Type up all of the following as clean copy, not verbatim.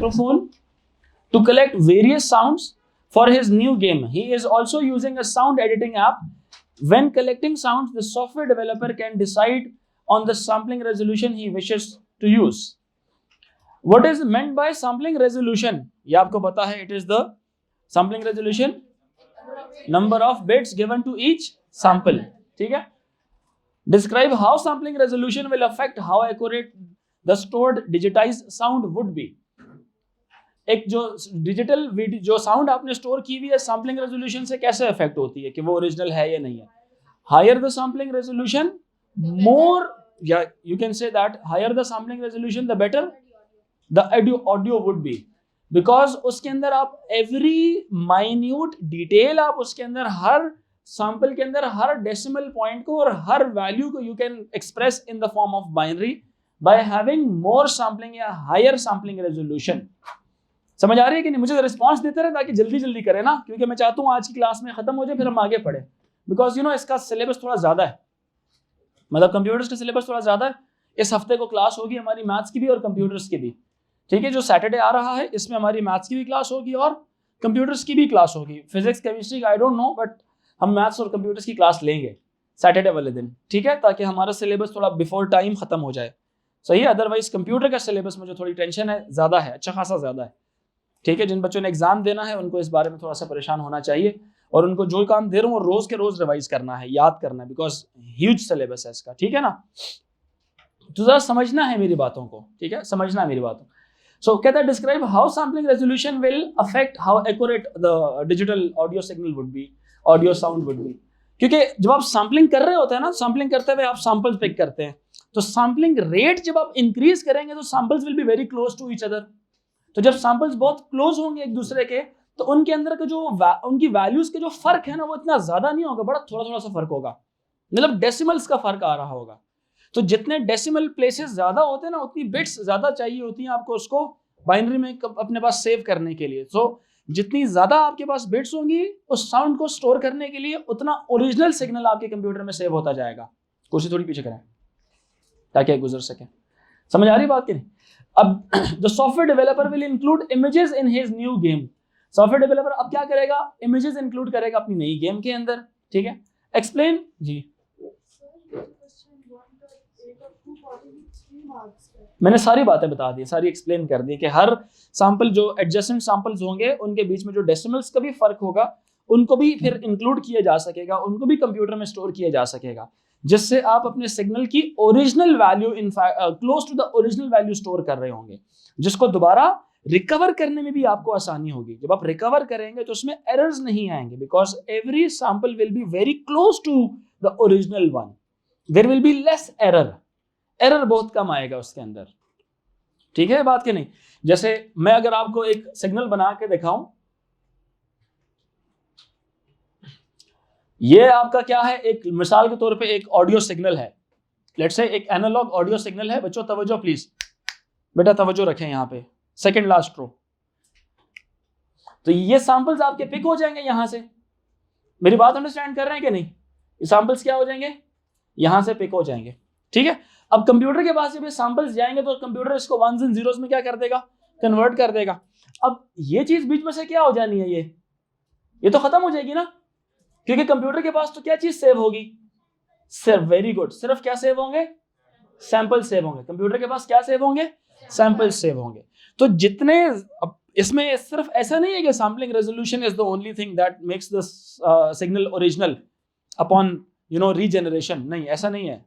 microphone to collect various sounds for his new game. He is also using a sound editing app. When collecting sounds, the software developer can decide on the sampling resolution he wishes to use. What is meant by sampling resolution? ये आपको पता है. It is the sampling resolution, number of bits given to each sample. ठीक है. Describe how sampling resolution will affect how accurate the stored digitized sound would be. एक जो digital जो sound आपने स्टोर की हुई है सैम्पलिंग रेजोल्यूशन से कैसे अफेक्ट होती है कि वो ओरिजिनल है या नहीं है. Higher the sampling resolution, more, या you can say that higher the sampling resolution the better the audio would be, because उसके अंदर आप एवरी माइन्यूट डिटेल, आप उसके अंदर हर सैंपल के अंदर हर डेसिमल पॉइंट को और हर वैल्यू को you can express in the form of binary by having more sampling या हायर सैम्पलिंग रेजोल्यूशन. समझ आ रही है कि नहीं? मुझे रिस्पांस देते रहे ताकि जल्दी जल्दी करें ना, क्योंकि मैं चाहता हूँ आज की क्लास में खत्म हो जाए फिर हम आगे पढ़े, बिकॉज यू नो इसका सिलेबस थोड़ा ज्यादा है, मतलब कंप्यूटर्स का सिलेबस थोड़ा ज्यादा है. इस हफ्ते को क्लास होगी हमारी मैथ्स की भी और कंप्यूटर्स की भी. ठीक है, जो सैटरडे आ रहा है इसमें हमारी मैथ्स की भी क्लास होगी और कंप्यूटर्स की भी क्लास होगी. फिजिक्स केमिस्ट्री का आई डोंट नो, बट हम मैथ्स और कंप्यूटर्स की क्लास लेंगे सैटरडे वाले दिन. ठीक है, ताकि हमारा सिलेबस थोड़ा बिफोर टाइम खत्म हो जाए. सही है. अदरवाइज कंप्यूटर का सिलेबस मुझे थोड़ी टेंशन है, ज्यादा है, अच्छा खासा ज्यादा है. ठीक है, जिन बच्चों ने एग्जाम देना है उनको इस बारे में थोड़ा सा परेशान होना चाहिए, और उनको जो काम दे रहा हूँ वो रोज के रोज रिवाइज करना है, याद करना है, बिकॉज ह्यूज सिलेबस है इसका. ठीक है ना, तो जरा समझना है मेरी बातों को. ठीक है, समझना है मेरी बातों. सो कहता है describe how sampling resolution will affect how accurate the digital audio signal would be, audio sound would be. क्योंकि जब आप सैम्पलिंग कर रहे होते हैं ना, सैम्पलिंग करते हुए आप सैंपल्स पिक करते हैं, तो सैम्पलिंग रेट जब आप इंक्रीज करेंगे तो samples will be very close to each other. तो जब सैंपल्स बहुत क्लोज होंगे एक दूसरे के, तो उनके अंदर का जो उनकी वैल्यूज के जो फर्क है ना वो इतना ज्यादा नहीं होगा, बड़ा थोड़ा थोड़ा सा फर्क होगा, मतलब डेसिमल्स का फर्क आ रहा होगा. तो जितने डेसिमल प्लेसेस ज्यादा होते हैं ना उतनी बिट्स ज्यादा चाहिए होती हैं आपको उसको बाइनरी में अपने पास सेव करने के लिए. सो जितनी ज्यादा आपके पास बिट्स होंगी उस साउंड को स्टोर करने के लिए उतना ओरिजिनल सिग्नल आपके कंप्यूटर में सेव होता जाएगा. कोशिश थोड़ी पीछे करें ताकि गुजर सके. समझ आ रही बात कि नहीं? अब the software developer will include images in his new game. Software developer अब क्या करेगा? इमेजेस इंक्लूड करेगा अपनी नई गेम के अंदर. ठीक है, एक्सप्लेन जी. मैंने सारी बातें बता दी, सारी एक्सप्लेन कर दी कि हर सैंपल जो एडजेसेंट सैंपल्स होंगे उनके बीच में जो डेसिमल्स का भी फर्क होगा उनको भी फिर इंक्लूड किया जा सकेगा, उनको भी कंप्यूटर में स्टोर किया जा सकेगा, जिससे आप अपने सिग्नल की original value close to the original value store कर रहे होंगे, जिसको दोबारा रिकवर करने में भी आपको आसानी होगी. जब आप रिकवर करेंगे तो उसमें एरर्स नहीं आएंगे, because every sample will be very close to the original one. There will be less error, error बहुत कम आएगा उसके अंदर. ठीक है बात कि नहीं? जैसे मैं अगर आपको एक सिग्नल बना के दिखाऊं, ये आपका क्या है, एक मिसाल के तौर पे एक ऑडियो सिग्नल है, लेट्स से एक एनालॉग ऑडियो सिग्नल है. बच्चों तवज्जो प्लीज, बेटा तवज्जो रखें यहाँ पे, सेकंड लास्ट रो. तो ये सैंपल्स आपके पिक हो जाएंगे यहां से. मेरी बात अंडरस्टैंड कर रहे हैं कि नहीं? ये सैंपल्स क्या हो जाएंगे? यहां से पिक हो जाएंगे. ठीक है, अब कंप्यूटर के पास जब ये सैंपल्स जाएंगे तो कंप्यूटर इसको वंस एंड जीरोस में क्या कर देगा? कन्वर्ट कर देगा. अब ये चीज बीच में से क्या हो जानी है? ये तो खत्म हो जाएगी ना, क्योंकि कंप्यूटर के पास तो क्या चीज सेव होगी? सिर्फ, वेरी गुड, सिर्फ क्या सेव होंगे? सैंपल सेव होंगे. कंप्यूटर के पास क्या सेव होंगे? सैंपल सेव होंगे. तो जितने, अब इसमें सिर्फ ऐसा नहीं है कि sampling resolution is the only thing that makes the signal original upon regeneration. नहीं, ऐसा नहीं है.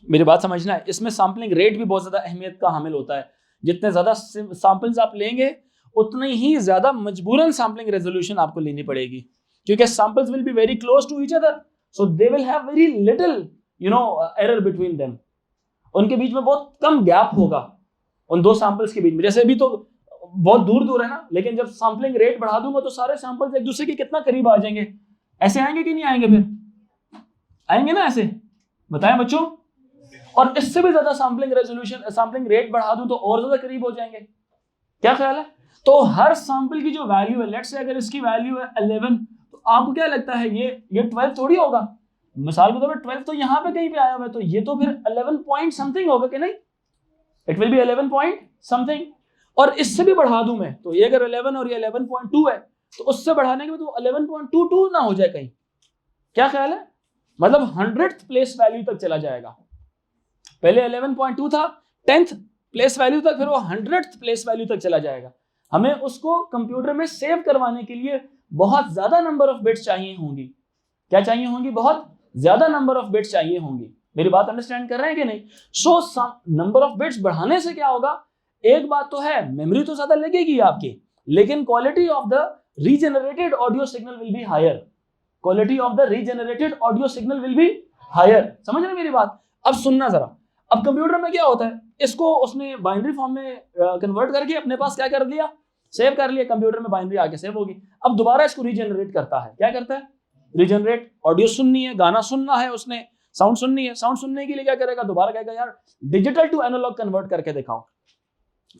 मेरी बात समझना है. इसमें सैम्पलिंग रेट भी बहुत ज्यादा अहमियत का हामिल होता है. जितने ज्यादा सैंपल्स आप लेंगे उतनी ही ज्यादा मजबूरन सैम्पलिंग रेजोल्यूशन आपको लेनी पड़ेगी, क्योंकि samples will be very close to each other, so they will have very little error between them. उनके बीच में बहुत कम गैप होगा उन दो सैंपल्स के बीच में. जैसे अभी तो बहुत दूर दूर है ना, लेकिन जब सैम्पलिंग रेट बढ़ा दूंगा तो सारे सैंपल्स एक दूसरे के कितना करीब आ जाएंगे. ऐसे आएंगे कि नहीं आएंगे? फिर आएंगे ना ऐसे, बताएं बच्चों. और इससे भी ज्यादा सैम्पलिंग रेजोल्यूशन, सैम्पलिंग रेट बढ़ा दूं तो और ज्यादा करीब हो जाएंगे. क्या ख्याल है? तो हर सैंपल की जो वैल्यू है, लेट्स से अगर इसकी वैल्यू है 11, तो आपको क्या लगता है ये 12 थोड़ी होगा? मिसाल के तौर पर 12 तो यहाँ पे कहीं पे आया हुआ है, तो ये तो फिर 11 पॉइंट समथिंग होगा कि नहीं? It will be 11 point something. और इससे भी बढ़ा दूं मैं, तो ये अगर 11 और ये 11.2 है तो उससे बढ़ाने के बाद तो 11.22 ना हो जाए कहीं, क्या ख्याल है? मतलब 100th प्लेस वैल्यू तक चला जाएगा। पहले 11.2 था 10th प्लेस वैल्यू तक, फिर वो 100th प्लेस वैल्यू तक चला जाएगा। हमें उसको कंप्यूटर में सेव करवाने के लिए बहुत ज्यादा नंबर ऑफ बिट्स चाहिए होंगी। क्या चाहिए होंगी? बहुत ज्यादा नंबर ऑफ बिट्स चाहिए होंगी। मेरी बात अंडरस्टैंड कर रहे हैं कि नहीं? सो नंबर ऑफ बिट्स बढ़ाने से क्या होगा? एक बात तो है, मेमोरी तो ज्यादा लगेगी आपकी, लेकिन quality of the regenerated audio signal will be higher. Quality of the regenerated audio signal will be higher. समझ रहे मेरी बात? अब सुनना जरा। अब कंप्यूटर में क्या होता है, इसको उसने बाइनरी फॉर्म में कन्वर्ट करके अपने पास क्या कर दिया? सेव कर लिया। कंप्यूटर में बाइनरी आके सेव होगी। अब दोबारा इसको रीजेनरेट करता है। क्या करता है? रीजेनरेट। ऑडियो सुननी है, गाना सुनना है, उसने साउंड सुननी है। साउंड सुनने के लिए क्या करेगा? दोबारा कहेगा यार डिजिटल टू एनालॉग कन्वर्ट करके दिखाओ।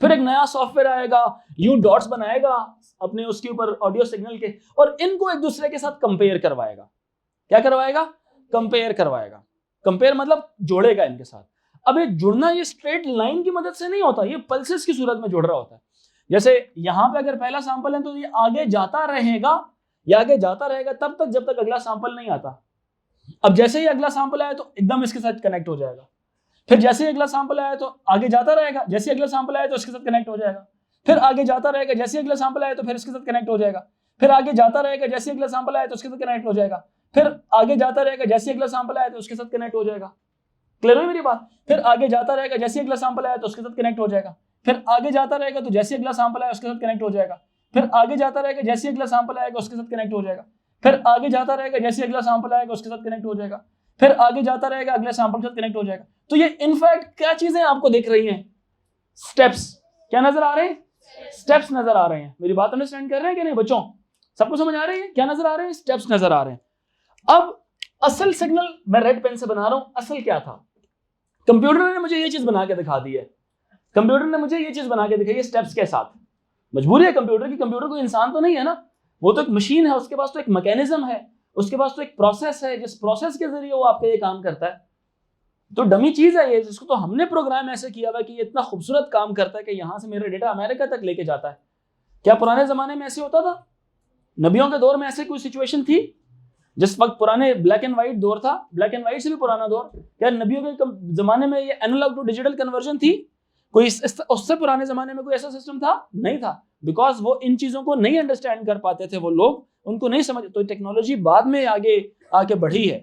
फिर एक नया सॉफ्टवेयर आएगा, यू डॉट्स बनाएगा अपने उसके ऊपर ऑडियो सिग्नल के, और इनको एक दूसरे के साथ कंपेयर करवाएगा। क्या करवाएगा? कंपेयर करवाएगा। कंपेयर मतलब जोड़ेगा इनके साथ। अब ये जुड़ना ये स्ट्रेट लाइन की मदद से नहीं होता, ये पल्सेस की सूरत में जुड़ रहा होता है। जैसे यहां पे अगर पहला सैंपल है तो ये आगे जाता रहेगा, ये आगे जाता रहेगा तब तक जब तक अगला सैंपल नहीं आता। अब जैसे ही अगला सैंपल आया तो एकदम इसके साथ कनेक्ट हो जाएगा। फिर जैसे ही अगला सैंपल आया तो आगे जाता रहेगा, जैसे ही अगला सैंपल आया तो इसके साथ कनेक्ट हो जाएगा। फिर आगे जाता रहेगा, जैसे ही अगला सैंपल आया तो फिर इसके साथ कनेक्ट हो जाएगा। फिर आगे जाता रहेगा, जैसे ही अगला सैंपल आया तो उसके साथ कनेक्ट हो जाएगा। फिर आगे जाता रहेगा, जैसे ही अगला सैंपल आया तो उसके साथ कनेक्ट हो जाएगा। क्लियर हुई मेरी बात? फिर आगे जाता रहेगा, जैसे ही अगला सैंपल आया तो उसके साथ कनेक्ट हो जाएगा। फिर आगे जाता रहेगा तो जैसे ही अगला सैंपल आया उसके साथ कनेक्ट हो जाएगा। फिर आगे जाता रहेगा, जैसे ही अगला सैंपल आएगा उसके साथ कनेक्ट हो जाएगा। फिर आगे जाता रहेगा, जैसे ही अगला सैंपल आएगा उसके साथ कनेक्ट हो जाएगा। फिर आगे जाता रहेगा, अगले सैंपल के साथ कनेक्ट हो जाएगा। तो ये इनफैक्ट क्या चीजें आपको दिख रही हैं? स्टेप्स। क्या नजर आ रहे हैं? स्टेप्स नजर आ रहे हैं। मेरी बात अंडरस्टैंड कर रहे हैं कि नहीं बच्चों? सबको समझ आ रही है? क्या नजर आ रहे हैं? स्टेप्स नजर आ रहे हैं। अब असल सिग्नल मैं रेड पेन से बना रहा हूं। असल क्या था? कंप्यूटर ने मुझे ये चीज बना के दिखा दी है। कंप्यूटर ने मुझे ये चीज बना के दिखाई है स्टेप्स के साथ। मजबूरी है कंप्यूटर की, कंप्यूटर कोई इंसान तो नहीं है ना, वो तो एक मशीन है, उसके पास तो एक मैकेनिज्म है, उसके पास तो एक प्रोसेस है, जिस प्रोसेस के जरिए वो आपका ये काम करता है। तो डमी चीज है ये, जिसको तो हमने प्रोग्राम ऐसे किया हुआ कि ये इतना खूबसूरत काम करता है कि यहां से मेरा डेटा अमेरिका तक लेके जाता है। क्या पुराने जमाने में ऐसे होता था? नबियों के दौर में ऐसे कोई सिचुएशन थी? जिस वक्त पुराने ब्लैक एंड व्हाइट दौर था, ब्लैक एंड व्हाइट से भी पुराना दौर, क्या नबियों के जमाने में ये एनालॉग टू डिजिटल कन्वर्जन थी? कोई उससे पुराने जमाने में कोई ऐसा सिस्टम था? नहीं था। बिकॉज वो इन चीजों को नहीं अंडरस्टैंड कर पाते थे वो लोग, उनको नहीं समझ। तो टेक्नोलॉजी बाद में आगे आके बढ़ी है।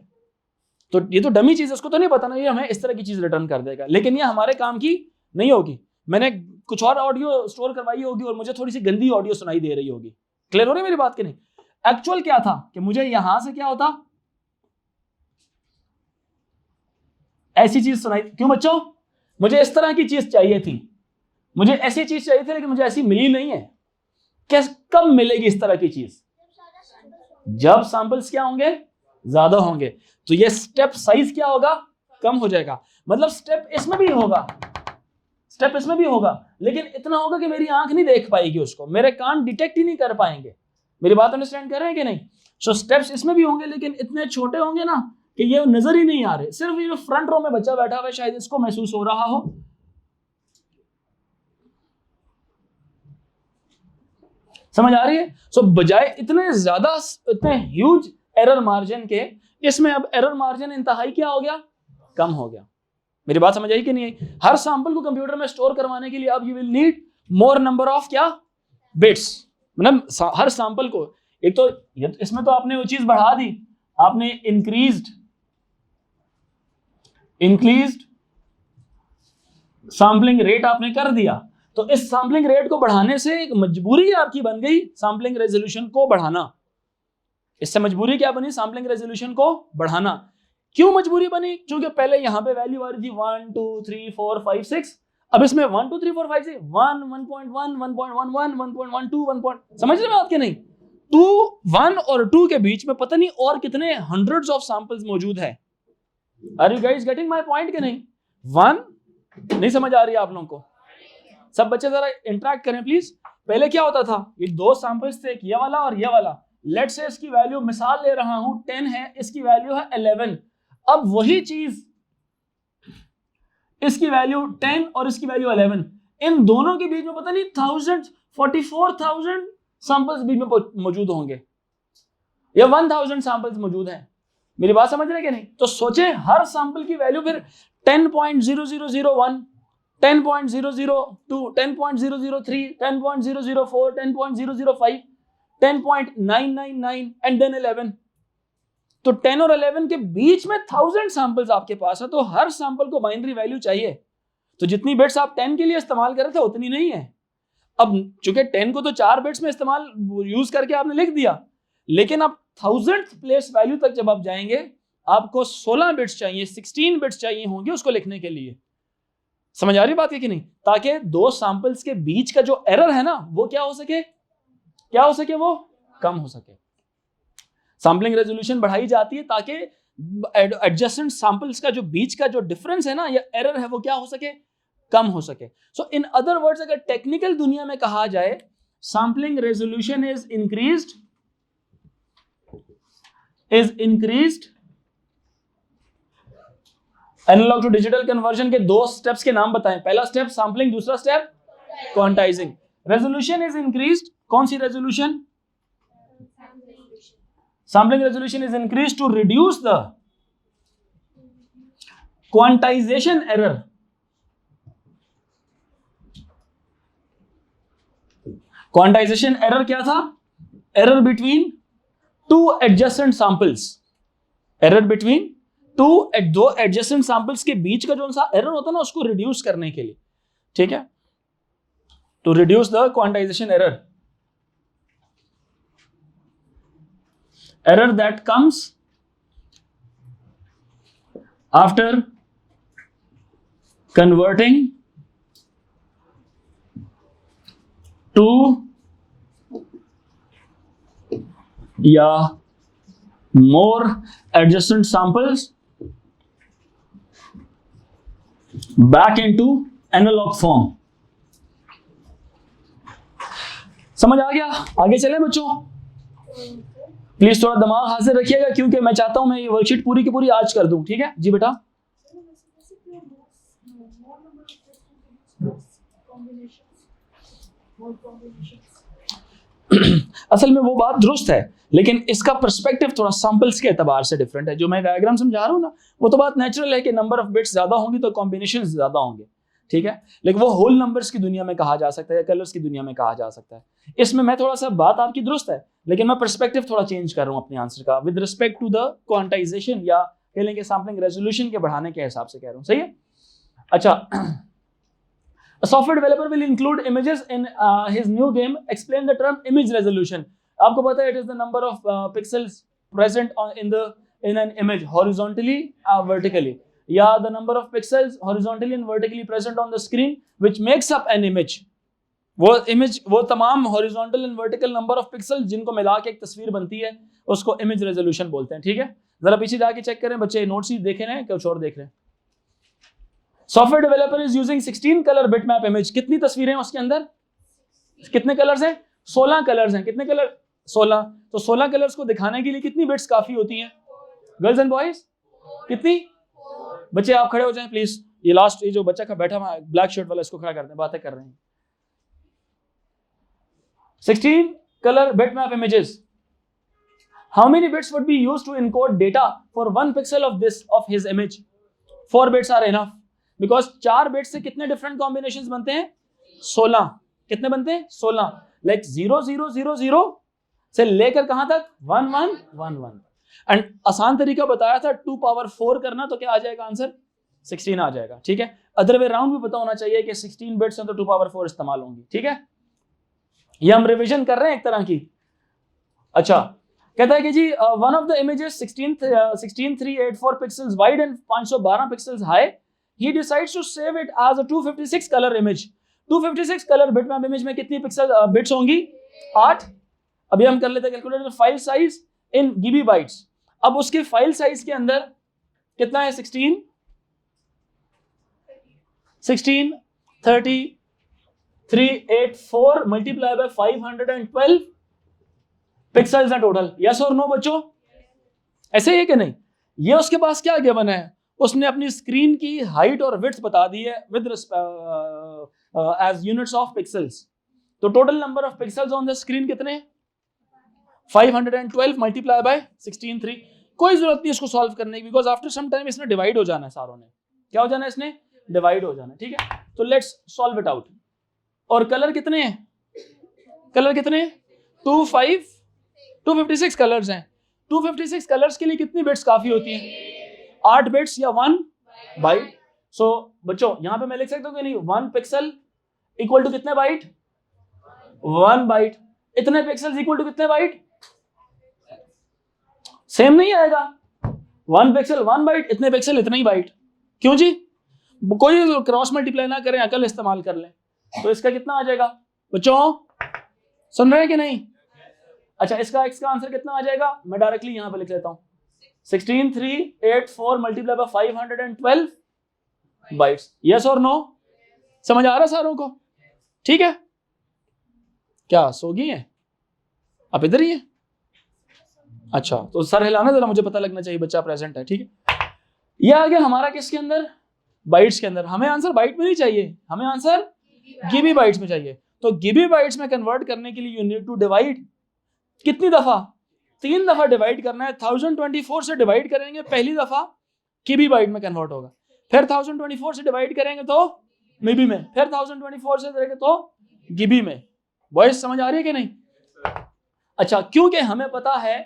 तो ये तो डमी चीज, उसको तो नहीं पता ना ये हमें इस तरह की चीज रिटर्न कर देगा, लेकिन ये हमारे काम की नहीं होगी। मैंने कुछ और ऑडियो स्टोर करवाई होगी और मुझे थोड़ी सी गंदी ऑडियो सुनाई दे रही होगी। क्लियर हो रही मेरी बात की नहीं? एक्चुअल क्या था कि मुझे यहां से क्या होता, ऐसी चीज सुनाई। क्यों बच्चों? मुझे इस तरह की चीज चाहिए थी, मुझे ऐसी चीज चाहिए थी, लेकिन मुझे ऐसी मिली नहीं है। कब मिलेगी इस तरह की चीज? जब सैंपल्स क्या होंगे? ज्यादा होंगे। तो ये स्टेप साइज क्या होगा? कम हो जाएगा। मतलब स्टेप इसमें भी होगा, स्टेप इसमें भी होगा, लेकिन इतना होगा कि मेरी आंख नहीं देख पाएगी उसको, मेरे कान डिटेक्ट ही नहीं कर पाएंगे। मेरी बात अंडरस्टैंड कर रहे हैं कि नहीं? सो स्टेप्स इसमें भी होंगे, लेकिन इतने छोटे होंगे ना कि ये नजर ही नहीं आ रहे। सिर्फ ये फ्रंट रो में बच्चा बैठा हुआ है, शायद इसको महसूस हो रहा हो। समझ आ रही है? सो बजाय इतने ज्यादा, इतने ह्यूज एरर मार्जिन के, इसमें अब एरर मार्जिन इंतहाई क्या हो गया? कम हो गया। मेरी बात समझ आई कि नहीं आई? हर सैंपल को कंप्यूटर में स्टोर करवाने के लिए अब you will need more number of क्या? बिट्स। मतलब हर सैंपल को, एक तो इसमें तो आपने वो चीज बढ़ा दी, आपने इंक्रीज्ड सैंपलिंग रेट आपने कर दिया। तो इस सैंपलिंग रेट को बढ़ाने से एक मजबूरी आपकी बन गई सैंपलिंग रेजोल्यूशन को बढ़ाना। इससे मजबूरी क्या बनी? सैंपलिंग रेजोल्यूशन को बढ़ाना। क्यों मजबूरी बनी? क्योंकि पहले यहां पे वैल्यू आ रही थी 1 2 3 4 5 6, अब इसमें 1 2 3 4 5 6 1 1.1 1.11 1.12 1. समझ रहे हैं बात के नहीं? 2 1 और 2 के बीच में पता नहीं और कितने हंड्रेड्स ऑफ सैंपल्स मौजूद है। Are you guys getting my point के नहीं? 1 नहीं समझ आ रही है आप लोगों को? सब बच्चे जरा इंटरेक्ट करें प्लीज। पहले क्या होता था? ये दो सैंपल्स थे, ये वाला और ये वाला। लेट्स से इसकी वैल्यू, मिसाल ले रहा हूं 10 है, इसकी वैल्यू है 11। अब वही चीज, इसकी वैल्यू 10 और इसकी वैल्यू 11, इन दोनों के बीच में पता नहीं 44,000 सैंपल्स बीच में मौजूद होंगे या 1000 सैंपल्स मौजूद हैं। मेरी बात समझ रहे हैं कि नहीं? तो सोचे हर सैंपल की वैल्यू फिर 10.0001, 10.002, 10.003, 10.004, 10.005, 10.999 एंड देन 11। तो 10 और 11 के बीच में 1000 सैंपल्स आपके पास है, तो हर सैंपल को बाइनरी वैल्यू चाहिए। तो जितनी बिट्स आप 10 के लिए इस्तेमाल कर रहे थे उतनी नहीं है। अब चूंकि 10 को तो 4 बिट्स में इस्तेमाल यूज करके आपने लिख दिया, लेकिन अब 1000th प्लेस वैल्यू तक जब आप जाएंगे आपको 16 बिट्स चाहिए, 16 बिट्स चाहिए होंगे उसको लिखने के लिए। समझ आ रही बात है कि नहीं? ताकि दो सैंपल्स के बीच का जो एरर है ना वो क्या हो सके, वो कम हो सके। सैंपलिंग रेजोल्यूशन बढ़ाई जाती है ताकि एडजेसेंट सैंपल्स का जो बीच का जो डिफरेंस है ना या एरर है वो क्या हो सके, कम हो सके। सो इन अदर वर्ड्स अगर टेक्निकल दुनिया में कहा जाए, sampling resolution is increased analogue to digital conversion के 2 स्टेप्स के नाम बताएं। पहला स्टेप सैंपलिंग, दूसरा step quantizing. Resolution is increased, कौन सी resolution? Sampling resolution is increased to reduce the quantization error. Quantization error क्या था? Error between two adjacent samples. Error between दो एडजेसेंट सैंपल्स के बीच का जो सा एरर होता है ना उसको रिड्यूस करने के लिए, ठीक है, to reduce the quantization error. Error that comes after converting to या more adjacent samples back into analog form। समझ आ गया? आगे चले बच्चों? प्लीज थोड़ा दिमाग हाजिर रखिएगा क्योंकि मैं चाहता हूं मैं ये वर्कशीट पूरी की पूरी आज कर दूं, ठीक है जी बेटा? असल में वो बात दुरुस्त है, लेकिन इसका पर्सपेक्टिव थोड़ा सैंपल्स के एतबार से डिफरेंट है। जो मैं डायग्राम समझा रहा हूँ ना वो तो बात नेचुरल है कि नंबर ऑफ बिट्स ज्यादा होंगी तो कॉम्बिनेशंस ज्यादा होंगे, ठीक है, लेकिन वो होल नंबर्स की दुनिया में कहा जा सकता है या कलर्स की दुनिया में कहा जा सकता है। इसमें मैं थोड़ा सा बात आपकी दुरुस्त है, लेकिन मैं पर्सपेक्टिव थोड़ा चेंज कर रहा हूँ अपने आंसर का with respect to the quantisation या कह लेंगे सैंपलिंग रेजोल्यूशन के बढ़ाने के हिसाब से कह रहा हूँ, सही है? अच्छा, a software developer will include images in his new game, explain the term image resolution। आपको पता है it is the number of pixels present in an image horizontally vertically, या the number of pixels horizontally and vertically present on the screen which makes up an image। वो तमाम horizontal and vertical number of pixels जिनको मिला के एक तस्वीर बनती है उसको image resolution बोलते हैं, ठीक है? जरा पीछे जाके चेक करें बच्चे, नोट्स ही देख रहे हैं कुछ और देख रहे हैं? Software developer is using 16 colour bitmap image. कितनी तस्वीरें हैं उसके अंदर? कितने कलर्स हैं? 16 कलर्स हैं। कितने कलर? 16। तो 16 कलर्स को दिखाने के लिए कितनी बिट्स काफी होती हैं गर्ल्स एंड बॉयज? कितनी? बच्चे आप खड़े हो जाएं प्लीज। ये लास्ट ये जो बच्चा का बैठा हुआ ब्लैक शर्ट वाला इसको खड़ा करते हैं, बातें कर रहे हैं। 16 colour bitmap images. How many bits would be used to encode data for 1 pixel of his image? 4 bits are enough because 4 bits से कितने डिफरेंट कॉम्बिनेशंस बनते हैं? 16। कितने बनते हैं? 16। लाइक 0000 से लेकर कहां तक? 1111। एंड आसान तरीका बताया था 2 पावर 4 करना, तो क्या आ जाएगा आंसर? 16 आ जाएगा, ठीक है? अदर वे राउंड भी पता होना चाहिए कि 16 बिट्स हैं तो 2 पावर 4 इस्तेमाल होंगी, ठीक है? ये हम रिविजन कर रहे हैं एक तरह की। अच्छा, कहता है कि जी one of the images 16384 pixels wide and 512 pixels high, he decides to save it as a 256 color image। 256 colour bitmap image में कितनी पिक्सल बिट्स होंगी? 8। अभी हम कर लेते हैं calculator. File size in GB bytes. अब उसके फाइल साइज के अंदर कितना है? 16384 मल्टीप्लाई बाय 512 पिक्सल्स है टोटल। यस और नो बच्चों? ऐसे ही है कि नहीं? ये उसके पास क्या गिवन है? उसने अपनी स्क्रीन की हाइट और विड्थ बता दी है with as units of pixels. तो total number of pixels on the screen कितने हैं? 512 मल्टीप्लाई बाय 16:3। कोई जरूरत नहीं इसको सॉल्व करने की, बिकॉज आफ्टर सम टाइम इसने डिवाइड हो जाना है, सारों ने क्या हो जाना है, इसने डिवाइड हो जाना है। ठीक है, तो लेट्स सॉल्व इट आउट। और कलर कितने हैं? कलर कितने हैं? 256 कलर्स हैं। 256 कलर्स के लिए कितनी बिट्स काफी होती हैं? 8 बिट्स या 1 बाइट। सो बच्चों यहां पे मैं लिख सकता हूं कि नहीं, 1 पिक्सल इक्वल टू कितने बाइट? 1 बाइट। इतने पिक्सल्स इक्वल टू कितने बाइट? सेम नहीं आएगा। 1 पिक्सल 1 बाइट, इतने पिक्सल इतने ही बाइट। क्यों जी? कोई क्रॉस मल्टीप्लाई ना करें, अकल इस्तेमाल कर लें। तो इसका कितना आ जाएगा बच्चों? सुन रहे हैं कि नहीं? अच्छा, इसका x का आंसर कितना आ जाएगा? मैं डायरेक्टली यहां पे लिख लेता हूं, 16384 मल्टीप्लाई बाय 512 बाइट्स। यस और नो? समझ आ रहा सारों को? ठीक है, क्या सो गई है? आप इधर ही है? अच्छा, तो सर हिलाना जरा, मुझे पता लगना चाहिए बच्चा प्रेजेंट है। ठीक है, ये आ गया हमारा किसके अंदर? बाइट्स के अंदर। हमें आंसर बाइट में नहीं चाहिए, हमें आंसर गिबी बाइट्स में चाहिए। तो गिबी बाइट्स में कन्वर्ट करने के लिए यू नीड टू डिवाइड कितनी दफा? 3 दफा डिवाइड करना है। 1024 से डिवाइड करेंगे पहली दफा, गिबी बाइट में कन्वर्ट होगा। फिर 1024 से डिवाइड करेंगे तो मिबी में, फिर 1024 से करेंगे तो गिबी में। वॉइस समझ आ रही है कि नहीं? अच्छा, क्योंकि हमें पता है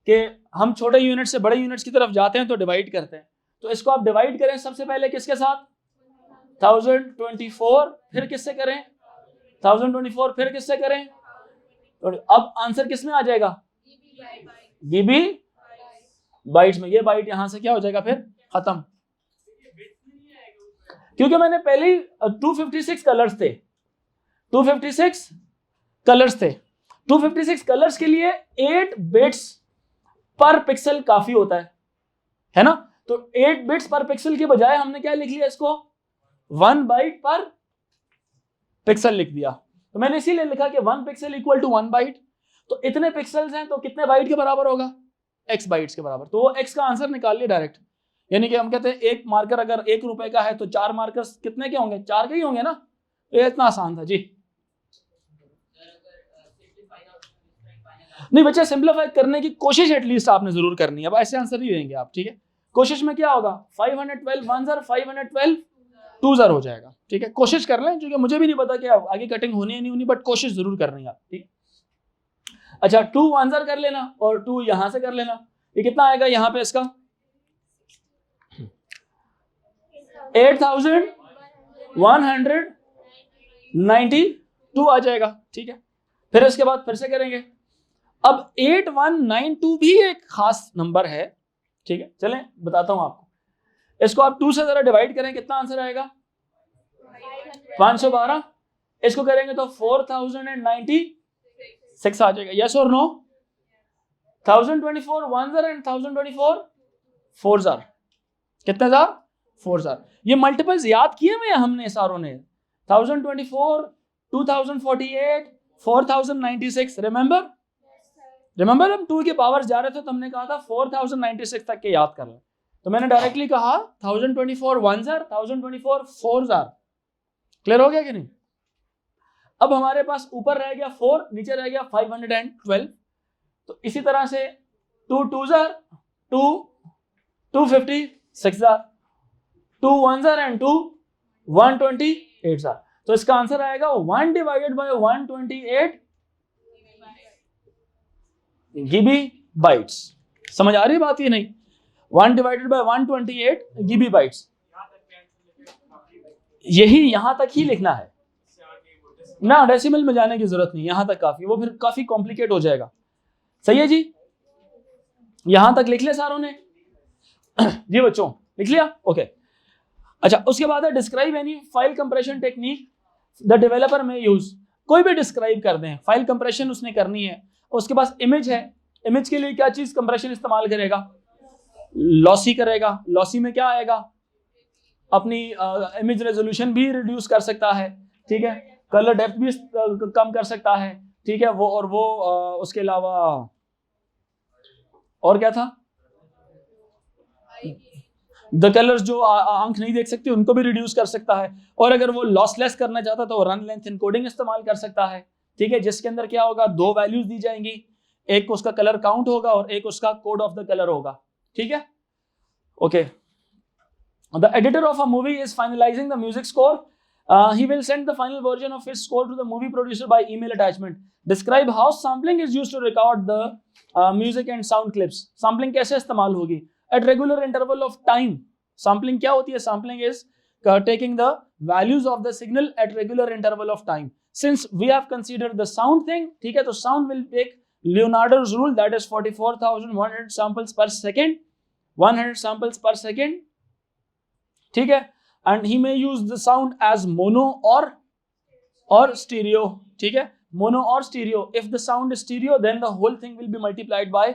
कि हम छोटे यूनिट से बड़े यूनिट्स की तरफ जाते हैं तो डिवाइड करते हैं। तो इसको आप डिवाइड करें सबसे पहले किसके साथ? 1024। फिर किससे करें? 1024 फिर किससे करें? तो अब आंसर किस में आ जाएगा? गिबी बाइट्स में। ये बाइट यहां से क्या हो जाएगा? फिर खत्म। क्योंकि मैंने पहले 256 कलर्स थे, 256 कलर्स थे। 256 कलर्स के लिए 8 बिट्स पर पिक्सल काफी होता है ना? तो 8 बिट्स पर पिक्सल के बजाय हमने क्या लिख लिया इसको? 1 बाइट पर पिक्सल लिख दिया। तो मैंने इसीलिए लिखा कि 1 पिक्सल इक्वल टू 1 बाइट। तो इतने पिक्सल्स हैं तो कितने बाइट के बराबर होगा? x बाइट्स के बराबर। तो वो x का आंसर निकाल लिया डायरेक्ट। यानी कि हम कहते हैं एक मार्कर अगर 1 रुपए का है तो 4 मार्कर्स कितने के होंगे? 4 के ही होंगे ना। तो ये इतना आसान था जी। नहीं बच्चे, सिंप्लीफाई करने की कोशिश एटलीस्ट आपने जरूर करनी है। अब ऐसे आंसर नहीं देंगे आप, ठीक है? कोशिश में क्या होगा? 512 1 ज़र 512 2 ज़र हो जाएगा। ठीक है, कोशिश कर लें, क्योंकि मुझे भी नहीं पता कि आगे कटिंग होनी है नहीं होनी, बट कोशिश जरूर करनी है आप। ठीक। अच्छा, 2 1 ज़र कर लेना और 2 यहां से कर लेना। ये कितना आएगा यहाँ पे? इसका 8192 आ जाएगा। ठीक है, फिर इसके बाद फिर से करेंगे। अब 8192 भी एक खास नंबर है। ठीक है, चलें बताता हूं आपको। इसको आप 2 से जरा डिवाइड करें, कितना आंसर आएगा? 512। इसको करेंगे तो 4096 आ जाएगा। यस और नो? 1024 1 ज़र एंड 1024 4 ज़र। कितने ज़र? 4 ज़र। ये मल्टीपल्स याद किए हुए हमने सारों ने। 1024 2048 4096। रिमेंबर हम 2 के पावर्स जा रहे थे तो हमने कहा था 4096 तक के याद कर लें। तो मैंने डायरेक्टली कहा 1024 1 ज़र 1024 4 ज़र। क्लियर हो गया कि नहीं? अब हमारे पास ऊपर रह गया 4, नीचे रह गया 512। तो इसी तरह से 2 2 ज़र 2 256 ज़र 2 1 ज़र एंड 2 128 ज़र। तो इसका आंसर आएगा 1 डिवाइडेड बाय 128 गिबी बाइट्स। समझ आ रही है बात? ये नहीं, 1 डिवाइडेड बाय 128 गिबी बाइट्स। यही यहां तक ही लिखना है ना, डेसिमल में जाने की जरूरत नहीं, यहां तक काफी। वो फिर काफी कॉम्प्लिकेट हो जाएगा। सही है जी? यहां तक लिख लिया सारों ने? जी बच्चों, लिख लिया? ओके। अच्छा, उसके बाद है describe any file compression technique the developer में यूज। कोई भी डिस्क्राइब कर दें, फाइल कंप्रेशन उसने करनी है। उसके पास इमेज है, इमेज के लिए क्या चीज कंप्रेशन इस्तेमाल करेगा? लॉसी करेगा। लॉसी में क्या आएगा? अपनी इमेज रेजोल्यूशन भी रिड्यूस कर सकता है। ठीक है, कलर डेप्थ भी कम कर सकता है। ठीक है, वो और वो उसके अलावा और क्या था? द कलर्स जो आंख नहीं देख सकती उनको भी रिड्यूस कर सकता है, और अगर वो लॉसलेस करना चाहता तो रन लेंथ इनकोडिंग इस्तेमाल कर सकता है, ठीक है, जिसके अंदर क्या होगा, दो वैल्यूज दी जाएंगी, एक उसका कलर काउंट होगा और एक उसका कोड ऑफ द कलर होगा, ठीक है। Okay, the editor of a movie is finalising the music score, he will send the final version of his score to the movie producer by email attachment. Describe how sampling is used to record the music and sound clips. Sampling कैसे इस्तेमाल होगी? At regular interval of time. Sampling क्या होती है? Sampling is taking the values of the signal at regular interval of time. Since we have considered the sound thing, ठीक है, तो sound will take Leonardo's rule, that is 44,100 samples per second, 100 samples per second, ठीक है, and he may use the sound as mono or stereo, ठीक है, mono or stereo. If the sound is stereo, then the whole thing will be multiplied by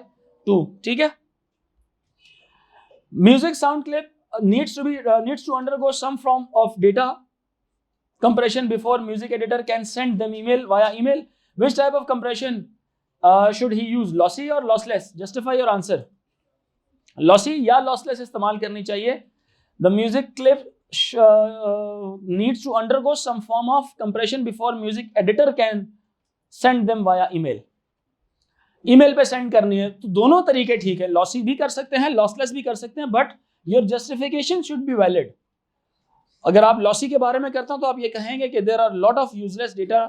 2, ठीक है. Music sound clip needs to undergo some form of data compression before music editor can send them via email. Which type of compression should he use, lossy or lossless? Justify your answer. Lossy या lossless इस्तेमाल करनी चाहिए. The music clip needs to undergo some form of compression before music editor can send them via email. Email पे send करनी है, तो दोनों तरीके ठीक है, लॉसी भी कर सकते हैं, लॉसलेस भी कर सकते हैं, but your justification should be valid. अगर आप लॉसी के बारे में करते हो तो आप ये कहेंगे कि there are lot of useless data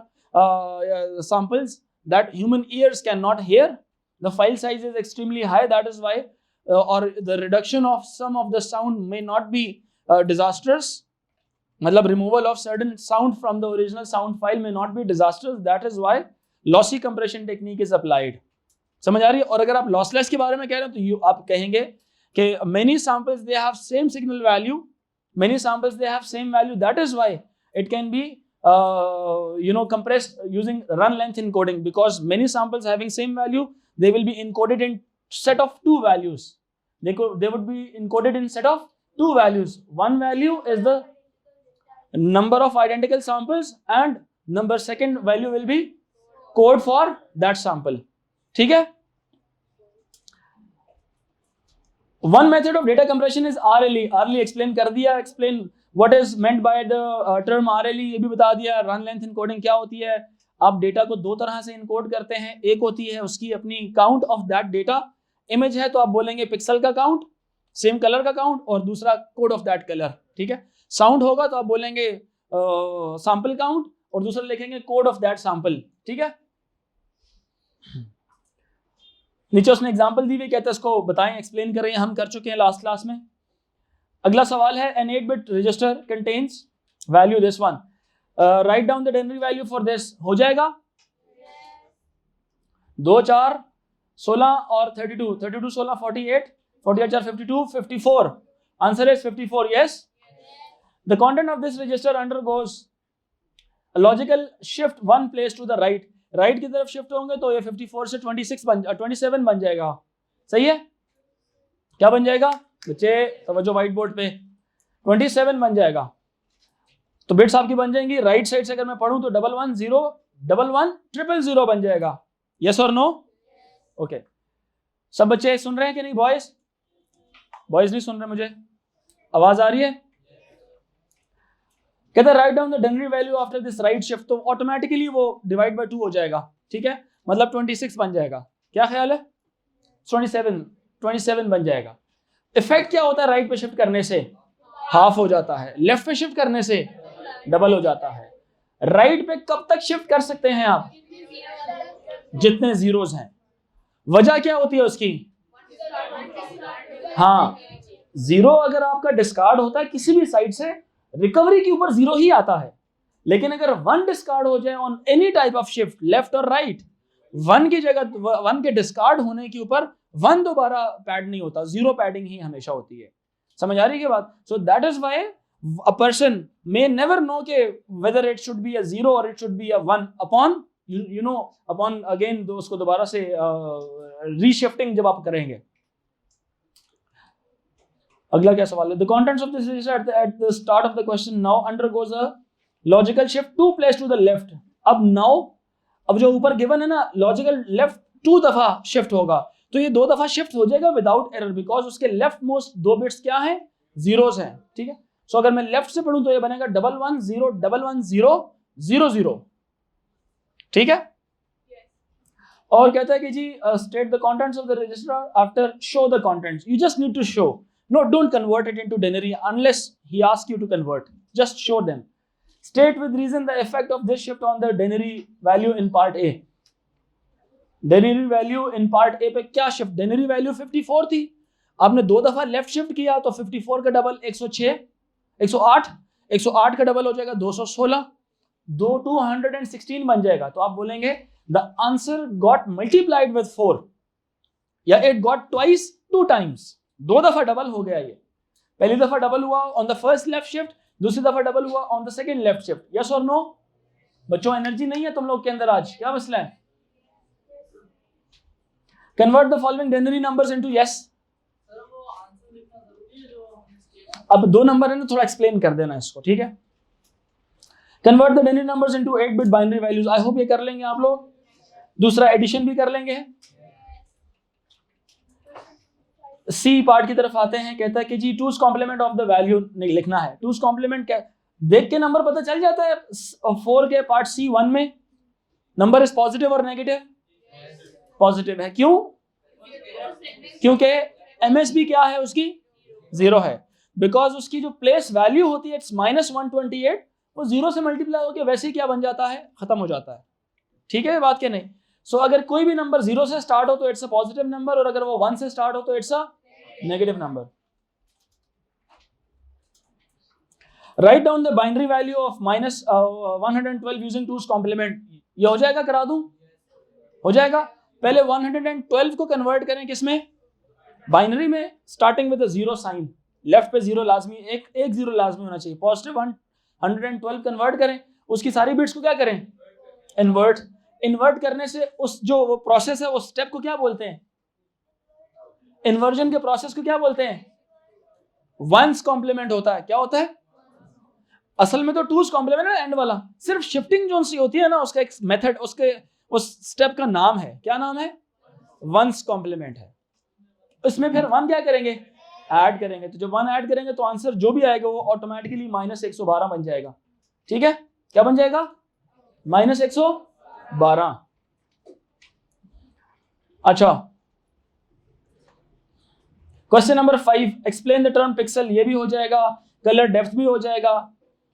samples that human ears can not hear, the file size is extremely high, that is why, और the reduction of some of the sound may not be disastrous, मतलब removal of certain sound from the original sound file may not be disastrous, that is why lossy compression technique is applied. समझ आ रही है? और अगर आप lossless के बारे में कह रहे हो तो आप कहेंगे कि many samples they have same signal value, many samples they have same value, that is why it can be compressed using run length encoding, because many samples having same value, they will be encoded in set of two values. They would be encoded in set of two values. One value is the number of identical samples and number second value will be code for that sample, ठीक है. One method of data compression is RLE. RLE explain कर दिया, explain what is meant by the term RLE, ये भी बता दिया. run length encoding क्या होती है? आप डेटा को दो तरह से इनकोड करते हैं, एक होती है उसकी अपनी count of that data, image है तो आप बोलेंगे पिक्सल का काउंट, सेम कलर का काउंट, और दूसरा कोड ऑफ दैट कलर, ठीक है. साउंड होगा तो आप बोलेंगे सैंपल काउंट, और दूसरा लिखेंगे कोड ऑफ दैट सैंपल, ठीक है. नीचे उसने एग्जांपल दी हुई, कहते हैं इसको बताएं, एक्सप्लेन करें, हम कर चुके हैं लास्ट क्लास में. अगला सवाल है, an 8-bit register contains value this one, write down the denary value for this. हो जाएगा? 2 4 16 और 32, 32 16 48, 48 4 52, 54. Answer is 54. Yes. The content of this register undergoes a logical shift one place to the right. Right की तरफ shift होंगे तो ये 54 से 27 बन जाएगा. सही है? क्या बन जाएगा बच्चे? तवज्जो व्हाइट बोर्ड पे. 27 बन जाएगा. तो बिट्स आपकी बन जाएंगी. राइट साइड से अगर मैं पढ़ूं तो 11 0 11 000 बन जाएगा. यस और नो? ओके. सब बच्चे सुन रहे हैं कि नहीं? बॉयज नहीं सुन रहे, मुझे आवाज आ रही है? कहते हैं write down the denary value after this right shift, तो ऑटोमेटिकली वो डिवाइड बाय 2 हो जाएगा, ठीक है, मतलब 26 बन जाएगा. क्या ख्याल है? 27 बन जाएगा. इफेक्ट क्या होता है राइट पे शिफ्ट करने से? हाफ हो जाता है. लेफ्ट पे शिफ्ट करने से डबल हो जाता है. राइट पे कब तक शिफ्ट कर सकते हैं आप? जितने जीरोस हैं. वजह क्या होती है उसकी? हाँ, जीरो अगर आपका डिस्कार्ड होता है किसी भी साइड से, रिकवरी के ऊपर जीरो ही आता है. लेकिन अगर 1 डिस्कार्ड हो जाए on any type of shift, left और राइट, 1 की जगह 1 के डिस्कार्ड होने के ऊपर 1 दोबारा पैड नहीं होता, जीरो पैडिंग ही हमेशा होती है. समझ आ रही है बात? So that is why a person may never know के whether it should be a 0 और it should be a 1 upon upon again उसको दोबारा से रीशिफ्टिंग जब आप करेंगे. अगला क्या सवाल है? The contents of this register at the start of the question now undergoes a logical shift 2 place to the left. अब जो ऊपर गिवन है ना, लॉजिकल लेफ्ट 2 दफा शिफ्ट होगा, तो ये 2 दफा शिफ्ट हो जाएगा विदाउट एरर, बिकॉज उसके लेफ्ट मोस्ट 2 बिट्स क्या है? जीरोस हैं, ठीक है। सो अगर मैं लेफ्ट से पढ़ूं तो ये बनेगा 110110000, ठीक है। और कहता है कि जी state the contents of the register after show the contents, you just need to show, no don't convert it into denary unless he ask you to convert, just show them. State with reason the effect of this shift on the denary value in part A. Denary value in part A पे क्या shift, डेनरी value 54 थी, आपने 2 दफा left shift किया तो 54 का double 106, 108, 108 का double हो जाएगा 216, 216 बन जाएगा। तो आप बोलेंगे the answer got multiplied with 4 या इट गॉट ट्वाइस 2 टाइम्स, 2 दफा डबल हो गया। ये पहली दफा डबल हुआ on the first left shift, दूसरी दफा डबल हुआ on the second left shift. Yes और नो? बच्चों एनर्जी नहीं है तुम लोग के अंदर आज, क्या मसला है? Convert the following denary numbers into yes. अब 2 नंबर है ना, थोड़ा एक्सप्लेन कर देना इसको, ठीक है। Convert the denary numbers into 8 bit binary values, I hope ये कर लेंगे आप लोग। दूसरा एडिशन भी कर लेंगे। सी पार्ट की तरफ आते हैं, कहता है कि जी two's complement of the value लिखना है। टूज कॉम्प्लीमेंट क्या, देख के नंबर पता चल जाता है। 4 के पार्ट सी 1 में नंबर इज पॉजिटिव और नेगेटिव, पॉजिटिव है। क्यों? क्योंकि एमएसबी क्या है उसकी 0 है, बिकॉज उसकी जो प्लेस वैल्यू होती है इट्स -128, वो 0 से मल्टीप्लाई होकर वैसे ही क्या बन जाता है, खत्म हो जाता है, ठीक है बात के नहीं। सो अगर कोई भी नंबर 0 से स्टार्ट हो तो इट्स अ पॉजिटिव नंबर, और अगर वो 1 से स्टार्ट हो तो it's a negative number. Write down the binary value of -112 using two's complement. ये हो जाएगा, करा दूं? हो जाएगा। पहले 112 को कन्वर्ट करें किसमें, बाइनरी में, स्टार्टिंग विद 0 साइन, लेफ्ट पे 0 लाजमी, एक 0 लाजमी होना चाहिए। पॉजिटिव 112 कन्वर्ट करें, उसकी सारी बिट्स को क्या करें, इन्वर्ट। इन्वर्ट करने से उस जो वो प्रोसेस है, उस स्टेप को क्या बोलते हैं, इन्वर्जन के प्रोसेस को क्या बोलते हैं, वंस कॉम्प्लीमेंट होता है। क्या होता है? असल में तो टूज कॉम्प्लीमेंट है एंड वाला, सिर्फ शिफ्टिंग जो सी होती है ना, उसका एक मेथड, उसके उस स्टेप का नाम है, क्या नाम है, वंस कॉम्प्लीमेंट है। इसमें फिर 1 क्या करेंगे, ऐड करेंगे। तो जब 1 ऐड करेंगे तो आंसर जो भी आएगा वो ऑटोमेटिकली -112 बन जाएगा, ठीक है। क्या बन जाएगा, -112। अच्छा, question number 5, explain the term pixel, ये भी हो जाएगा। कलर डेप्थ भी हो जाएगा।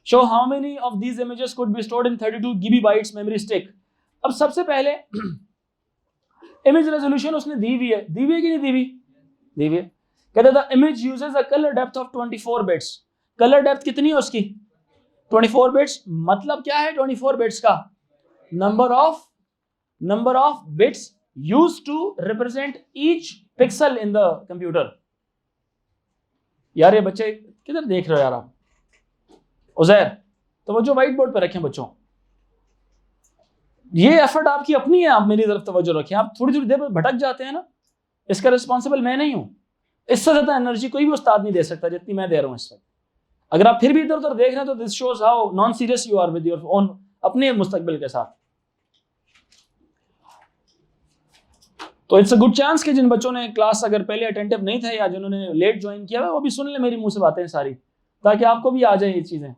Show how many of these images could be stored in 32 GB bytes memory stick. अब सबसे पहले इमेज रेजोल्यूशन उसने दी हुई है, दी हुई है कि नहीं दी हुई, दी हुई है। कहता था image uses a colour depth of 24 bits. Colour depth कितनी है उसकी, 24 बिट्स। मतलब क्या है 24 बिट्स का, number of bits used to represent each pixel in the computer. यार ये बच्चे किधर देख रहे हो यार आप, उजैर तो वो जो व्हाइट बोर्ड पर रखें बच्चों, ये एफर्ट आपकी अपनी है, आप मेरी तरफ तवज्जो रखें। आप थोड़ी थोड़ी देर पर भटक जाते हैं ना, इसका रिस्पॉन्सिबल मैं नहीं हूं। इससे ज्यादा एनर्जी कोई भी उस्ताद नहीं दे सकता जितनी मैं दे रहा हूं इस वक्त। अगर आप फिर भी इधर उधर देख रहे हैं तो this shows how non serious you are with your own, अपने मुस्तकबिल के साथ। तो इट्स अ गुड चांस कि जिन बच्चों ने क्लास अगर पहले अटेंटिव नहीं थे या जिन्होंने लेट ज्वाइन किया है वो भी सुन ले मेरी मुंह से बातें सारी, ताकि आपको भी आ जाए ये चीजें।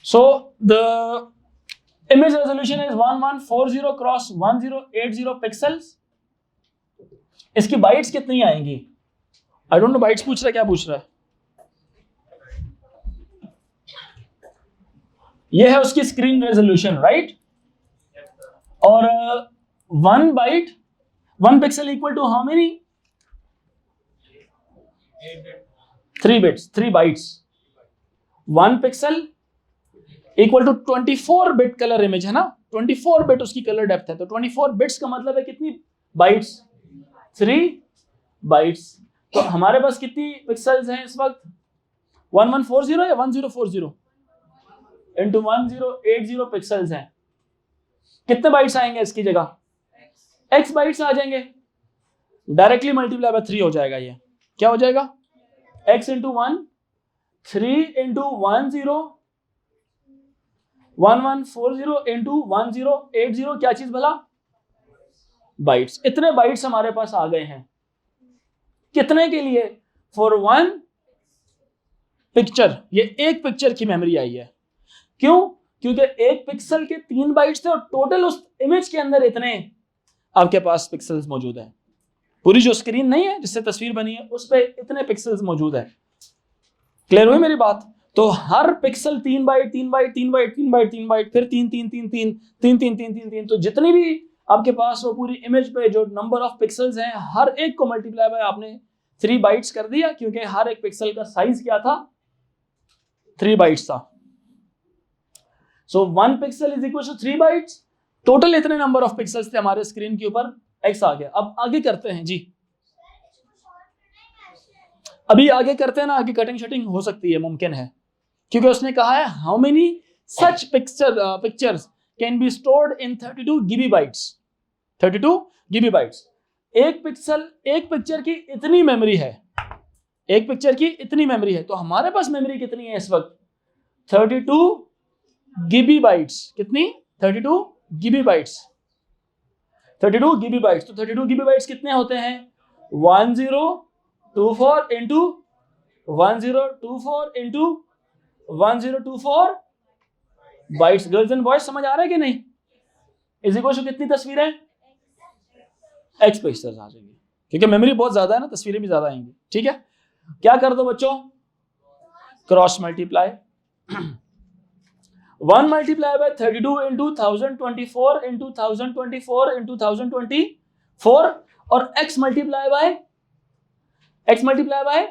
So the image resolution is 1140 cross 1080 pixels. इसकी बाइट्स कितनी आएंगी, आई डोंट नो, बाइट्स पूछ रहा है, क्या पूछ रहा है? ये है उसकी स्क्रीन रेजोल्यूशन, राइट। और 1 byte 1 pixel equal to how many, 3 bits, 3 bytes. 1 pixel equal to 24 bit colour image है ना, 24 बिट उसकी कलर डेप्थ है। तो 24 बिट्स का मतलब है कितनी बाइट्स, 3 बाइट्स। तो हमारे पास कितनी पिक्सल्स हैं इस वक्त, 1140 या 1040 इंटू 1080 पिक्सल्स हैं। कितने बाइट्स आएंगे इसकी जगह, x बाइट्स आ जाएंगे। डायरेक्टली मल्टीप्लाई बाय 3 हो जाएगा। ये क्या हो जाएगा, x इंटू 1, 3 इंटू 1140 इंटू 1080, क्या चीज भला, बाइट्स। इतने बाइट्स हमारे पास आ गए हैं। कितने के लिए, फॉर वन पिक्चर, ये एक पिक्चर की मेमोरी आई है। क्यों? क्योंकि एक पिक्सल के 3 बाइट्स थे और टोटल उस इमेज के अंदर इतने आपके पास पिक्सल्स मौजूद है। पूरी जो स्क्रीन नहीं है जिससे तस्वीर बनी है उस पे इतने पिक्सल्स मौजूद है। क्लियर हुई मेरी बात? तो हर pixel 3 byte 3 byte 3 byte 3 byte 3 byte, फिर 3 3 3 3 3 3 3 3 3, तो जितनी भी आपके पास वो पूरी इमेज पे जो नंबर ऑफ पिक्सल्स हैं, हर एक को मल्टीप्लाई बाय आपने 3 बाइट्स कर दिया, क्योंकि हर एक पिक्सल का साइज क्या था? 3 बाइट्स था। So 1 pixel is equal to 3 bytes. Total इतने नंबर ऑफ पिक्सल्स थे हमारे स्क्रीन के ऊपर, एक्स आ गया। अब आगे करते हैं जी, अभी आगे करते हैं ना, आगे कटिंग शटिंग हो सकती है, मुमकिन है, क्योंकि उसने कहा है how many such pictures can be stored in 32 GB bytes. 32 GB bytes. एक पिक्चर की इतनी मेमोरी है, एक पिक्चर की इतनी मेमोरी है, तो हमारे पास मेमोरी कितनी है इस वक्त? 32 GB बाइट्स। कितनी? 32 GB बाइट्स। 32 GB bytes. तो 32 GB बाइट्स कितने होते हैं? 1024 into 1024 into 1024 bytes. Girls and boys समझ आ रहा है कि नहीं? इज इक्वल टू कितनी तस्वीरें? एक्स पिक्सल्स आ जाएंगे, क्योंकि मेमोरी बहुत ज्यादा है ना, तस्वीरें भी ज्यादा आएंगी। ठीक है, क्या कर दो बच्चों? Cross multiply. 1 multiply by 32 into 1024 into 1024 into 1024 और x multiply by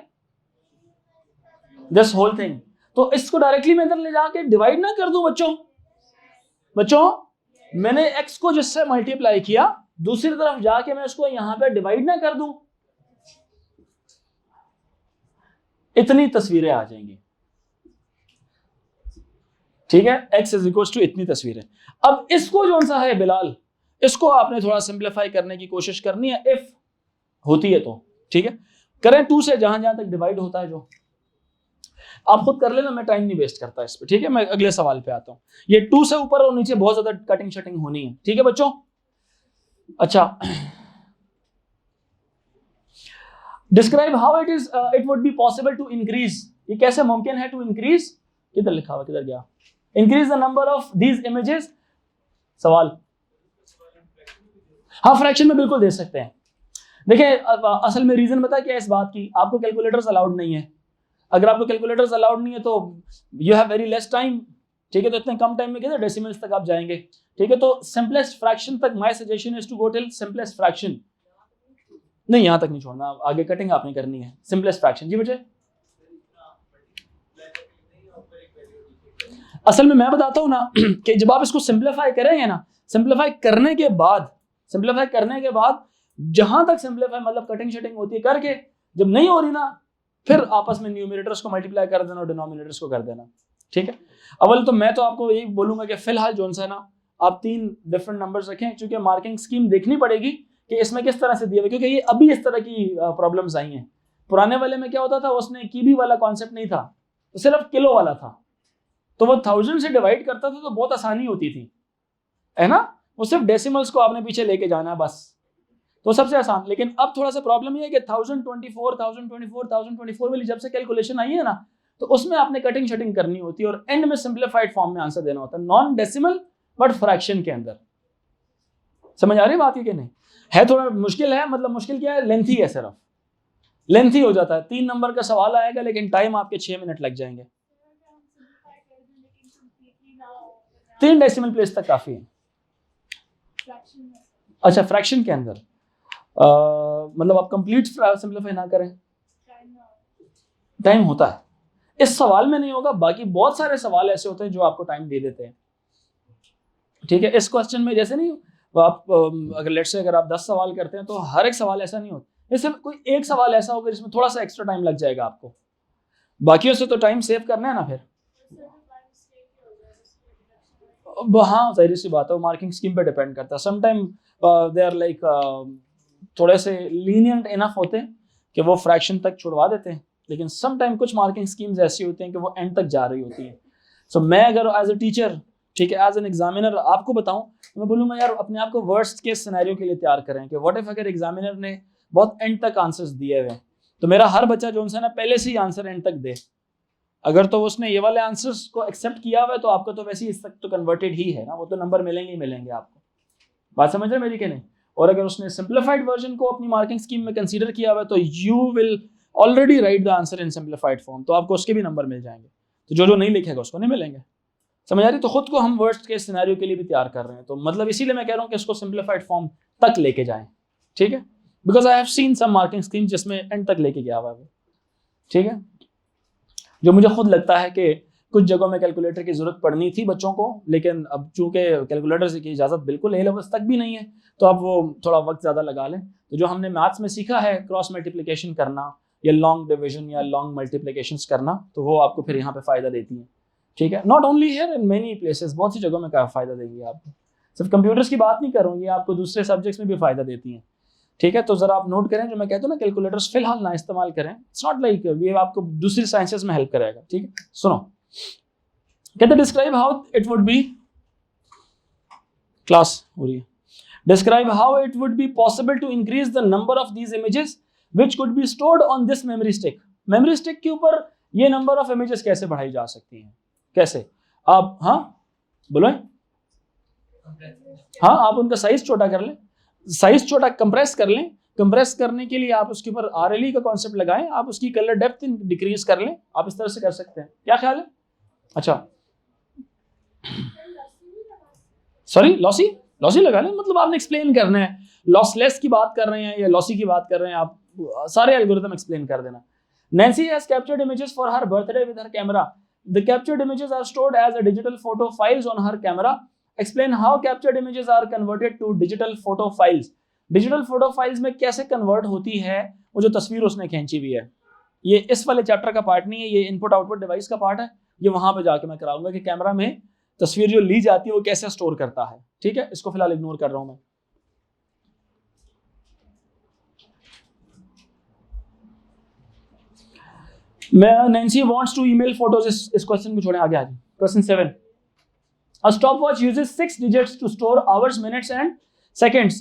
this whole thing. तो इसको डायरेक्टली मैं इधर ले जाके डिवाइड ना कर दूं बच्चों, मैंने x को जिससे मल्टीप्लाई किया, दूसरी तरफ जाके मैं उसको यहां पे डिवाइड ना कर दूं, इतनी तस्वीरें आ जाएंगी। ठीक है, x इज इक्वल टू इतनी तस्वीरें। अब इसको जो सा है बिलाल, इसको आपने थोड़ा सिंप्लीफाई करने की कोशिश करनी है, इफ होती है तो। ठीक है, करें 2 से जहां जहां तक डिवाइड होता है, जो आप खुद कर लेना, मैं टाइम नहीं वेस्ट करता इस पे। ठीक है, मैं अगले सवाल पे आता हूं। ये 2 से ऊपर और नीचे बहुत ज्यादा कटिंग शटिंग होनी है। ठीक है बच्चों? अच्छा, describe how it would be possible to increase. ये कैसे मुमकिन है टू इंक्रीज? किधर लिखा हुआ, किधर गया? Increase the number of these images. सवाल, हाँ फ्रैक्शन में बिल्कुल दे सकते हैं। देखिए असल में रीजन बता क्या है इस बात की, आपको कैलकुलेटर्स अलाउड नहीं है। अगर आपको कैलकुलेटर्स अलाउड नहीं है तो you have very less time. ठीक है, तो इतने कम टाइम में कितने डेसिमल्स तक आप जाएंगे? ठीक है, तो सिंपलेस्ट फ्रैक्शन तक my suggestion is to go till simplest fraction. नहीं, यहां तक नहीं छोड़ना, आगे कटिंग आपने करनी है। सिंपलेस्ट फ्रैक्शन जी बेटे। असल में मैं बताता हूं ना कि जब आप इसको सिंप्लीफाई करेंगे ना, सिंप्लीफाई करने के बाद जहां तक सिंप्लीफाई मतलब कटिंग शटिंग होती है करके, जब नहीं हो रही ना, फिर आपस में न्यूमरेटर्स को मल्टीप्लाई कर देना और डिनोमिनेटर्स को कर देना। ठीक है, अव्वल तो मैं तो आपको यही बोलूंगा कि फिलहाल जो है ना, आप 3 डिफरेंट नंबर्स रखें, क्योंकि मार्किंग स्कीम देखनी पड़ेगी कि इसमें किस तरह से दिया हुआ, क्योंकि ये अभी इस तरह की प्रॉब्लम्स आई हैं। पुराने वाले में क्या होता था, उसने कीबी वाला कॉन्सेप्ट नहीं था, तो सिर्फ किलो वाला था, तो वो 1000 से डिवाइड करता था तो बहुत आसानी होती थी, है ना। वो सिर्फ डेसिमल्स को आपने पीछे लेके जाना है बस, तो सबसे आसान। लेकिन अब थोड़ा सा प्रॉब्लम ये है कि 1024 वाली जब से कैलकुलेशन आई है ना, तो उसमें आपने कटिंग शटिंग करनी होती है और एंड में सिंप्लीफाइड फॉर्म में आंसर देना होता है, नॉन डेसिमल बट फ्रैक्शन के अंदर। समझ आ रही बात कि नहीं? है थोड़ा मुश्किल है, मतलब मुश्किल क्या है, लेंथी है, सिर्फ लेंथी हो जाता है। 3 नंबर का सवाल आएगा लेकिन टाइम आपके 6 मिनट लग जाएंगे। 3 डेसिमल प्लेस तक काफी है। अच्छा, फ्रैक्शन के अंदर मतलब आप कंप्लीट सिंप्लीफाई ना करें, टाइम होता है। इस सवाल में नहीं होगा, बाकी बहुत सारे सवाल ऐसे होते हैं जो आपको टाइम दे देते हैं। ठीक है, इस क्वेश्चन में जैसे नहीं, आप अगर लेट्स से अगर आप 10 सवाल करते हैं तो हर एक सवाल ऐसा नहीं होता, जैसे कोई एक सवाल ऐसा होगा जिसमें थोड़ा सा एक्स्ट्रा टाइम लग जाएगा आपको, बाकियों से तो टाइम सेव करना है ना। फिर हाँ, जाहिर सी बात है, वो मार्किंग स्कीम पे डिपेंड करता है। समटाइम दे आर लाइक थोड़े से लीनियंट इनफ होते हैं कि वो फ्रैक्शन तक छुड़वा देते हैं, लेकिन समटाइम कुछ मार्किंग स्कीम्स ऐसी होती हैं कि वो एंड तक जा रही होती हैं। सो मैं अगर एज अ टीचर, ठीक है, एज एन एग्जामिनर आपको बताऊं, तो मैं बोलूँगा यार अपने आप को वर्स्ट केस सिनेरियो के लिए तैयार करें कि व्हाट इफ अगर एग्जामिनर ने बहुत एंड तक आंसर्स दिए हुए हैं, तो मेरा हर बच्चा जो है ना पहले से ही आंसर एंड तक दे। अगर तो उसने ये वाले आंसर्स को एक्सेप्ट किया हुआ है तो आपको तो वैसे ही इस तक तो कन्वर्टेड ही है ना, वो तो नंबर मिलेंगे ही मिलेंगे आपको। बात समझ रहे मेरी कि नहीं? और अगर उसने सिंप्लीफाइड वर्जन को अपनी मार्किंग स्कीम में कंसीडर किया हुआ है तो you will already right the answer in simplified form, तो आपको उसके भी नंबर मिल जाएंगे। तो जो नहीं लिखेगा उसको नहीं मिलेंगे। समझ आ रही? तो खुद को हम वर्स्ट केस सिनेरियो के लिए भी तैयार कर रहे हैं। तो मतलब इसीलिए मैं कह रहा हूँ कि इसको सिंप्लीफाइड फॉर्म तक लेके जाएं, ठीक है? Because I have seen some marking scheme जिसमें एंड तक लेके गया हुआ है, ठीक है? जो मुझे खुद लगता है कि कुछ जगहों में कैलकुलेटर की जरूरत पड़नी थी बच्चों को, लेकिन अब चूंकि कैलकुलेटर की इजाजत बिल्कुल ए लेवल्स तक भी नहीं है तो अब वो थोड़ा वक्त ज़्यादा लगा लें। तो जो हमने मैथ्स में सीखा है क्रॉस मल्टीप्लिकेशन करना या लॉन्ग डिवीजन या लॉन्ग मल्टीप्लिकेशंस करना, तो वो आपको फिर यहाँ पे फ़ायदा देती है, ठीक है? Not only here, in many places, बहुत सी जगहों में क्या फ़ायदा देगी आपको। सिर्फ कंप्यूटर्स की बात नहीं कर रहा हूँ, ये आपको दूसरे सब्जेक्ट्स में भी फ़ायदा देती हैं, ठीक है? तो ज़रा आप नोट करें, जो मैं कहता हूँ ना कैलकुलेटर्स फिलहाल ना इस्तेमाल करें। इट्स नॉट लाइक ये आपको दूसरी साइंसेस में हेल्प करेगा, ठीक है? सुनो, कहते describe how it would be, class हो रही है, describe how it would be possible to increase the number of these images which could be stored on this memory stick. Memory stick के ऊपर ये नंबर ऑफ इमेजेस कैसे बढ़ाई जा सकती हैं? कैसे? आप हाँ बोलो, हाँ आप उनका साइज छोटा कर लें, साइज छोटा कंप्रेस कर लें। कंप्रेस करने के लिए आप उसके ऊपर RLE का कॉन्सेप्ट लगाएं, आप उसकी कलर डेप्थ डिक्रीज कर लें, आप इस तरह से कर सकते हैं। क्या ख्याल है? अच्छा सॉरी, लॉसी लगा लें, मतलब आपने एक्सप्लेन करना है, लॉसलेस की बात कर रहे हैं या लॉसी की बात कर रहे हैं, आप सारे एल्गोरिथम एक्सप्लेन कर देना। Nancy has captured images for her birthday with her camera. The captured images are stored as a digital photo files on her camera. Explain how captured images are converted to digital photo files. Digital photo files में कैसे convert होती है वो जो तस्वीर उसने खींची हुई है? ये इस वाले चैप्टर का पार्ट नहीं है, ये इनपुट आउटपुट डिवाइस का पार्ट है। ये वहां पे जाके मैं कराऊंगा कि कैमरा में तस्वीर जो ली जाती है वो कैसे स्टोर करता है, ठीक है? इसको फिलहाल इग्नोर कर रहा हूं मैं। Nancy wants to email photos. इस क्वेश्चन को छोड़ें, आगे आ जाए। Question 7, a stopwatch uses 6 digits to store hours, minutes and seconds.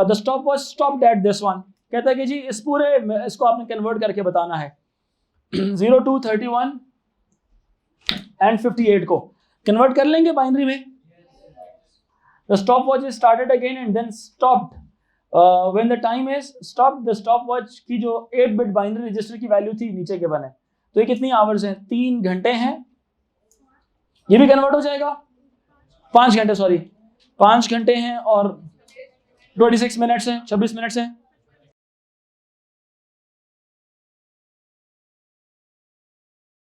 The stopwatch stopped at this one. कहता है कि जी इस पूरे इसको आपने कन्वर्ट करके बताना है 0 to 31 and 58 को कन्वर्ट कर लेंगे बाइनरी में। The stopwatch is started again and then stopped when the time is stopped. The stopwatch की जो 8-bit बाइनरी रजिस्टर की वैल्यू थी नीचे के बने, तो ये कितनी आवर्स हैं? 3 घंटे हैं। ये भी कन्वर्ट हो जाएगा 5 घंटे, सॉरी 5 घंटे हैं और 26 मिनट्स हैं, 26 मिनट्स हैं।